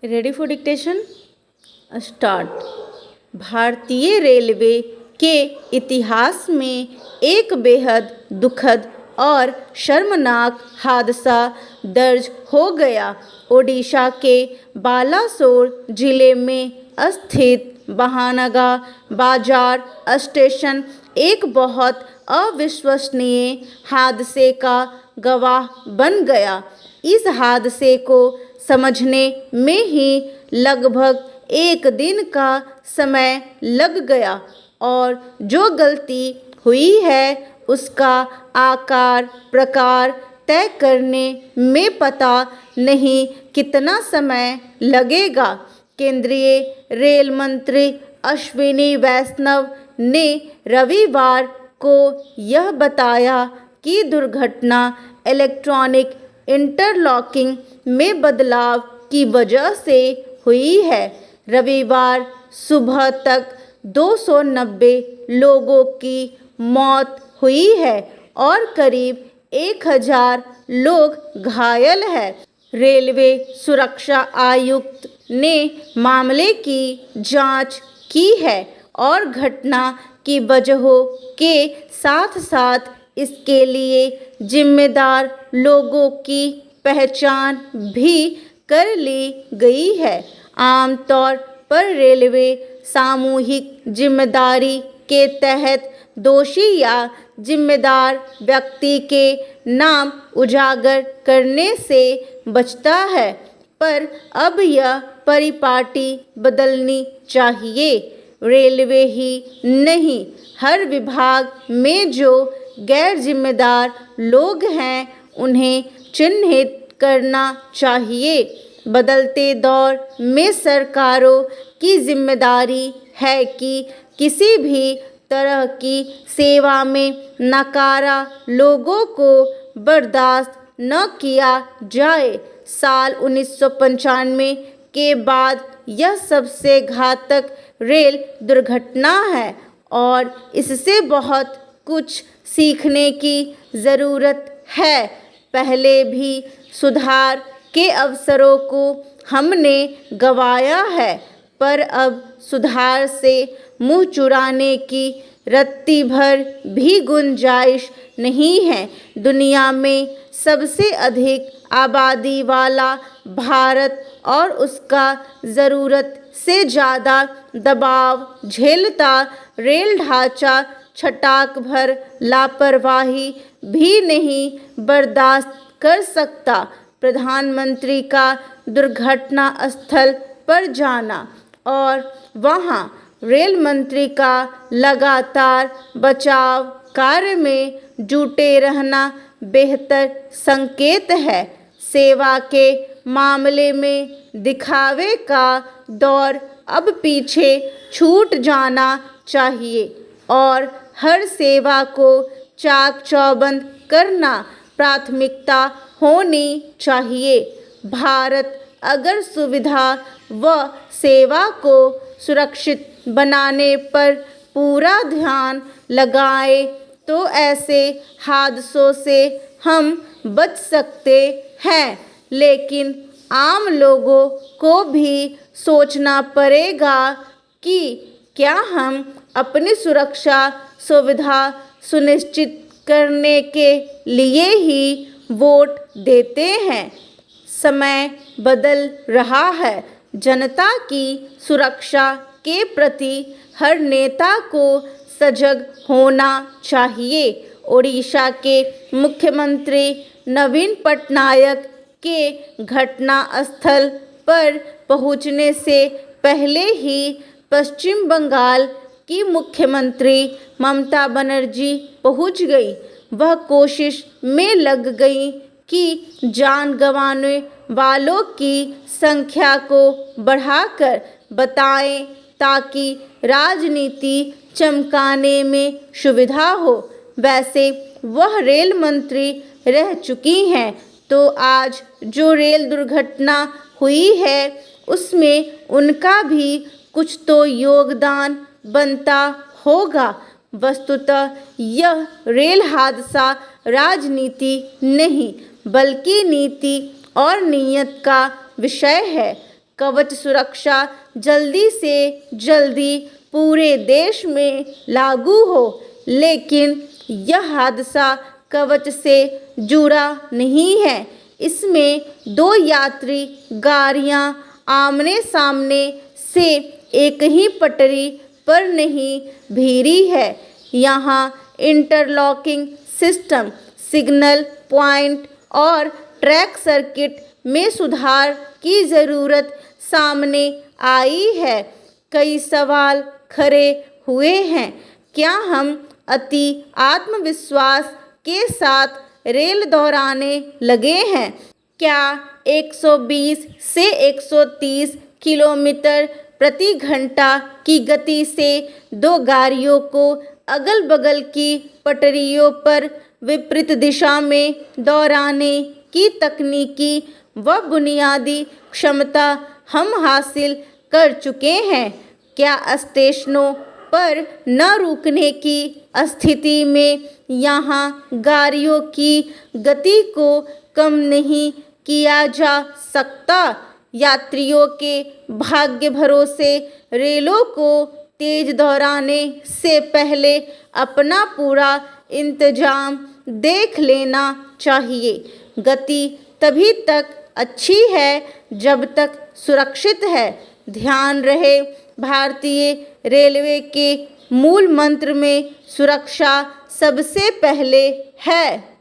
Ready for dictation start. भारतीय railway के इतिहास में एक बेहद दुखद और शर्मनाक हादसा दर्ज हो गया। ओडिशा के बालासोर जिले में स्थित बहानगा बाजार स्टेशन एक बहुत अविश्वसनीय हादसे का गवाह बन गया। इस हादसे को समझने में ही लगभग एक दिन का समय लग गया और जो गलती हुई है उसका आकार प्रकार तय करने में पता नहीं कितना समय लगेगा। केंद्रीय रेल मंत्री अश्विनी वैष्णव ने रविवार को यह बताया कि दुर्घटना इलेक्ट्रॉनिक इंटरलॉकिंग में बदलाव की वजह से हुई है। रविवार सुबह तक 290 लोगों की मौत हुई है और करीब 1000 लोग घायल हैं। रेलवे सुरक्षा आयुक्त ने मामले की जांच की है और घटना की वजहों के साथ साथ इसके लिए जिम्मेदार लोगों की पहचान भी कर ली गई है। आमतौर पर रेलवे सामूहिक जिम्मेदारी के तहत दोषी या जिम्मेदार व्यक्ति के नाम उजागर करने से बचता है, पर अब यह परिपाटी बदलनी चाहिए। रेलवे ही नहीं, हर विभाग में जो गैर जिम्मेदार लोग हैं उन्हें चिन्हित करना चाहिए। बदलते दौर में सरकारों की जिम्मेदारी है कि किसी भी तरह की सेवा में नकारा लोगों को बर्दाश्त न किया जाए। साल 1995 के बाद यह सबसे घातक रेल दुर्घटना है और इससे बहुत कुछ सीखने की ज़रूरत है। पहले भी सुधार के अवसरों को हमने गंवाया है, पर अब सुधार से मुंह चुराने की रत्ती भर भी गुंजाइश नहीं है। दुनिया में सबसे अधिक आबादी वाला भारत और उसका ज़रूरत से ज़्यादा दबाव झेलता रेल ढांचा छटाक भर लापरवाही भी नहीं बर्दाश्त कर सकता। प्रधानमंत्री का दुर्घटना स्थल पर जाना और वहां रेल मंत्री का लगातार बचाव कार्य में जुटे रहना बेहतर संकेत है। सेवा के मामले में दिखावे का दौर अब पीछे छूट जाना चाहिए और हर सेवा को चाक चौबंद करना प्राथमिकता होनी चाहिए। भारत अगर सुविधा व सेवा को सुरक्षित बनाने पर पूरा ध्यान लगाए तो ऐसे हादसों से हम बच सकते हैं, लेकिन आम लोगों को भी सोचना पड़ेगा कि क्या हम अपनी सुरक्षा सुविधा सुनिश्चित करने के लिए ही वोट देते हैं। समय बदल रहा है। जनता की सुरक्षा के प्रति हर नेता को सजग होना चाहिए। ओडिशा के मुख्यमंत्री नवीन पटनायक के घटना स्थल पर पहुंचने से पहले ही पश्चिम बंगाल की मुख्यमंत्री ममता बनर्जी पहुंच गई। वह कोशिश में लग गई कि जान गंवाने वालों की संख्या को बढ़ाकर बताएं ताकि राजनीति चमकाने में सुविधा हो। वैसे वह रेल मंत्री रह चुकी हैं, तो आज जो रेल दुर्घटना हुई है उसमें उनका भी कुछ तो योगदान बनता होगा। वस्तुतः यह रेल हादसा राजनीति नहीं बल्कि नीति और नीयत का विषय है। कवच सुरक्षा जल्दी से जल्दी पूरे देश में लागू हो, लेकिन यह हादसा कवच से जुड़ा नहीं है। इसमें 2 यात्री गाड़ियां आमने सामने से एक ही पटरी पर नहीं भिड़ी है। यहाँ इंटरलॉकिंग सिस्टम, सिग्नल पॉइंट और ट्रैक सर्किट में सुधार की ज़रूरत सामने आई है। कई सवाल खड़े हुए हैं। क्या हम अति आत्मविश्वास के साथ रेल दोहराने लगे हैं? क्या 120 से 130 किलोमीटर प्रति घंटा की गति से 2 गाड़ियों को अगल बगल की पटरियों पर विपरीत दिशा में दोहराने की तकनीकी व बुनियादी क्षमता हम हासिल कर चुके हैं? क्या स्टेशनों पर न रुकने की स्थिति में यहाँ गाड़ियों की गति को कम नहीं किया जा सकता? यात्रियों के भाग्य भरोसे रेलों को तेज दोहराने से पहले अपना पूरा इंतजाम देख लेना चाहिए। गति तभी तक अच्छी है जब तक सुरक्षित है। ध्यान रहे, भारतीय रेलवे के मूल मंत्र में सुरक्षा सबसे पहले है।